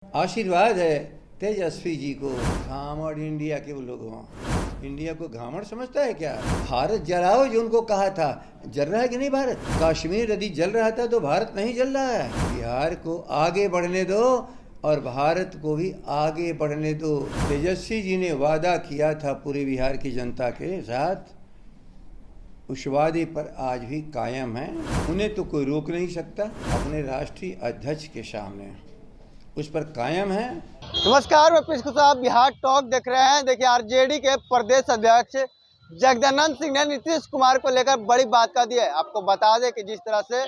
आशीर्वाद है तेजस्वी जी को। घामड़ इंडिया के वो लोग वहाँ इंडिया को घामड़ समझता है क्या? भारत जलाओ जो उनको कहा था, जल रहा है कि नहीं भारत? कश्मीर यदि जल रहा था तो भारत नहीं जल रहा है। बिहार को आगे बढ़ने दो और भारत को भी आगे बढ़ने दो। तेजस्वी जी ने वादा किया था पूरे बिहार की जनता के साथ, उस वादे पर आज भी कायम है। उन्हें तो कोई रोक नहीं सकता। अपने राष्ट्रीय अध्यक्ष के सामने उस पर कायम है। नमस्कार, मैं पीयूष कुशवाहा, बिहार टॉक देख रहे हैं। देखिए, आरजेडी के प्रदेश अध्यक्ष जगदानंद सिंह ने नीतीश कुमार को लेकर बड़ी बात कह दी है। आपको बता दें कि जिस तरह से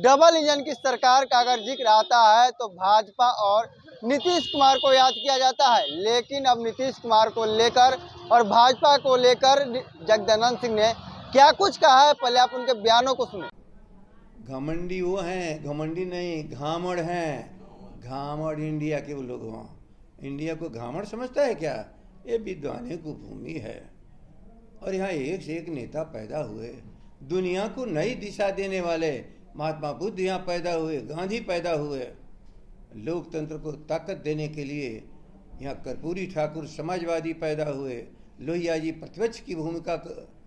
डबल इंजन की सरकार का अगर जिक्र आता है तो भाजपा और नीतीश कुमार को याद किया जाता है, लेकिन अब नीतीश कुमार को लेकर और भाजपा को लेकर जगदानंद सिंह ने क्या कुछ कहा है, पहले आप उनके बयानों को सुने। घमंडी वो हैं, घमंडी नहीं घामड़ हैं। घामड़ इंडिया के वो लोग वहाँ इंडिया को घामड़ समझता है क्या? ये विद्वानों की भूमि है और यहाँ एक से एक नेता पैदा हुए, दुनिया को नई दिशा देने वाले। महात्मा बुद्ध यहाँ पैदा हुए, गांधी पैदा हुए। लोकतंत्र को ताकत देने के लिए यहाँ कर्पूरी ठाकुर समाजवादी पैदा हुए। लोहिया जी प्रतिपक्ष की भूमिका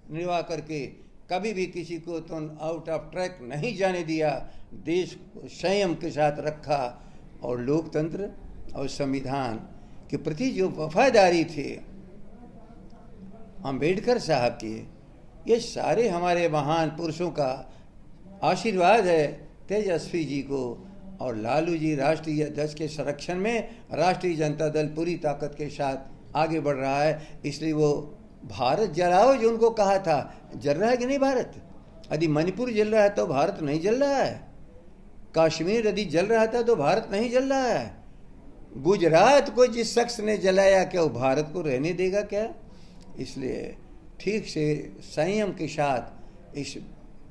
निर्वाह करके कभी भी किसी को तो आउट ऑफ ट्रैक नहीं जाने दिया, देश को संयम के साथ रखा और लोकतंत्र और संविधान के प्रति जो वफादारी थे अम्बेडकर साहब के, ये सारे हमारे महान पुरुषों का आशीर्वाद है तेजस्वी जी को। और लालू जी राष्ट्रीय अध्यक्ष के संरक्षण में राष्ट्रीय जनता दल पूरी ताकत के साथ आगे बढ़ रहा है। इसलिए वो भारत जलाओ जो उनको कहा था, जल रहा है कि नहीं भारत? यदि मणिपुर जल रहा है तो भारत नहीं जल रहा है। कश्मीर यदि जल रहा था तो भारत नहीं जल रहा है। गुजरात को जिस शख्स ने जलाया, क्या वो भारत को रहने देगा क्या? इसलिए ठीक से संयम के साथ इस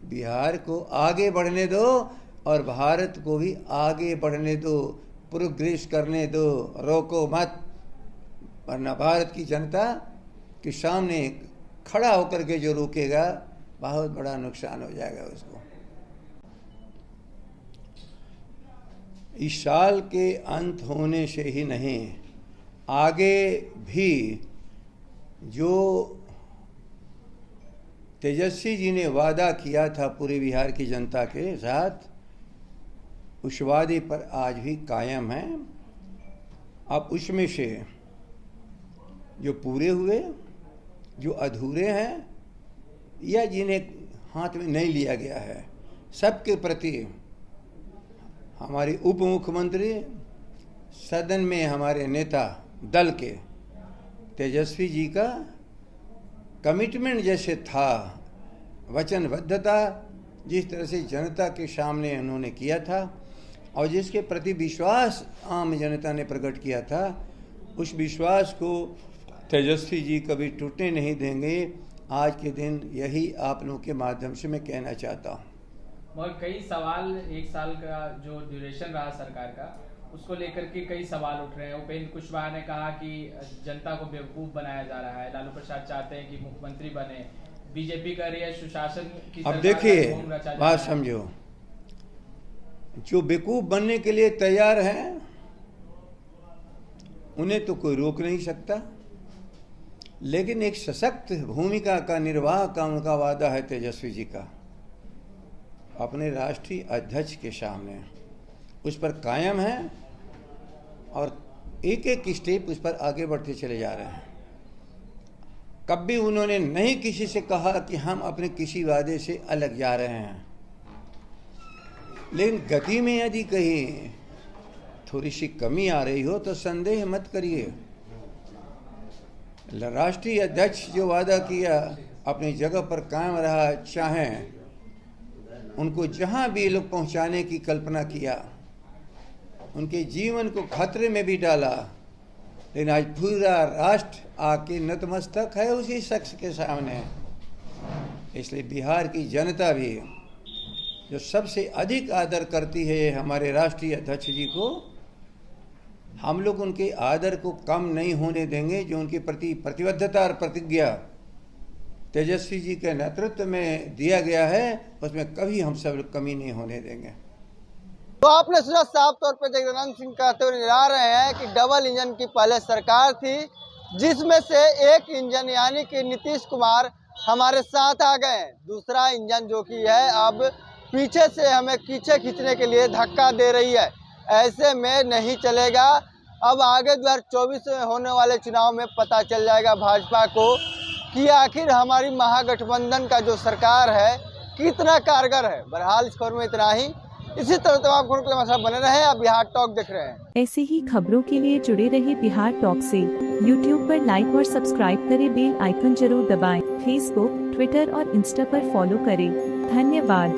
बिहार को आगे बढ़ने दो और भारत को भी आगे बढ़ने दो, प्रोग्रेस करने दो, रोको मत, वरना भारत की जनता के सामने खड़ा होकर के जो रोकेगा बहुत बड़ा नुकसान हो जाएगा उसको। इस साल के अंत होने से ही नहीं, आगे भी जो तेजस्वी जी ने वादा किया था पूरे बिहार की जनता के साथ, उस वादे पर आज भी कायम है। अब उसमें से जो पूरे हुए, जो अधूरे हैं या जिन्हें हाथ में नहीं लिया गया है, सबके प्रति हमारे उप मुख्यमंत्री, सदन में हमारे नेता दल के तेजस्वी जी का कमिटमेंट जैसे था, वचनबद्धता जिस तरह से जनता के सामने उन्होंने किया था और जिसके प्रति विश्वास आम जनता ने प्रकट किया था, उस विश्वास को तेजस्वी जी कभी टूटने नहीं देंगे। आज के दिन यही आप लोगों के माध्यम से मैं कहना चाहता हूँ। और कई सवाल, एक साल का जो ड्यूरेशन रहा सरकार का, उसको लेकर के कई सवाल उठ रहे हैं। उपेंद्र कुशवाहा ने कहा कि जनता को बेवकूफ बनाया जा रहा है, लालू प्रसाद चाहते हैं कि मुख्यमंत्री बने, बीजेपी कर रही है सुशासन की। अब देखिए बात समझो, जो बेवकूफ बनने के लिए तैयार हैं उन्हें तो कोई रोक नहीं सकता, लेकिन एक सशक्त भूमिका का निर्वाह का उनका वादा है तेजस्वी जी का अपने राष्ट्रीय अध्यक्ष के सामने, उस पर कायम है और एक एक स्टेप उस पर आगे बढ़ते चले जा रहे हैं। कभी उन्होंने नहीं किसी से कहा कि हम अपने किसी वादे से अलग जा रहे हैं, लेकिन गति में यदि कहीं थोड़ी सी कमी आ रही हो तो संदेह मत करिए। राष्ट्रीय अध्यक्ष जो वादा किया अपनी जगह पर कायम रहा, चाहें उनको जहां भी लोग पहुंचाने की कल्पना किया, उनके जीवन को खतरे में भी डाला, लेकिन आज पूरा राष्ट्र आके नतमस्तक है उसी शख्स के सामने। इसलिए बिहार की जनता भी जो सबसे अधिक आदर करती है हमारे राष्ट्रीय अध्यक्ष जी को, हम लोग उनके आदर को कम नहीं होने देंगे। जो उनके प्रति प्रतिबद्धता और प्रतिज्ञा तेजस्वी जी के नेतृत्व में दिया गया है, उसमें कभी हम सब कमी नहीं होने देंगे। तो आपने सुना साफ तौर पर जगदानंद सिंह कहते हुए निरा रहे हैं कि डबल इंजन की पहले सरकार थी, जिसमें से एक इंजन यानी कि नीतीश कुमार हमारे साथ आ गए हैं। दूसरा इंजन जो कि है अब पीछे से हमें पीछे खींचने के लिए धक्का दे रही है। ऐसे में नहीं चलेगा। अब आगे 2024 में होने वाले चुनाव में पता चल जाएगा भाजपा को कि आखिर हमारी महागठबंधन का जो सरकार है कितना कारगर है। बहरहाल इस खबर में इतना ही। इसी तरह तमाम खबरों के लिए हमारे साथ बने रहे। आप बिहार टॉक देख रहे हैं। ऐसे ही खबरों के लिए जुड़े रहे बिहार टॉक से। यूट्यूब पर लाइक और सब्सक्राइब करें, बेल आइकन जरूर दबाएं। फेसबुक, ट्विटर और इंस्टा पर फॉलो करें। धन्यवाद।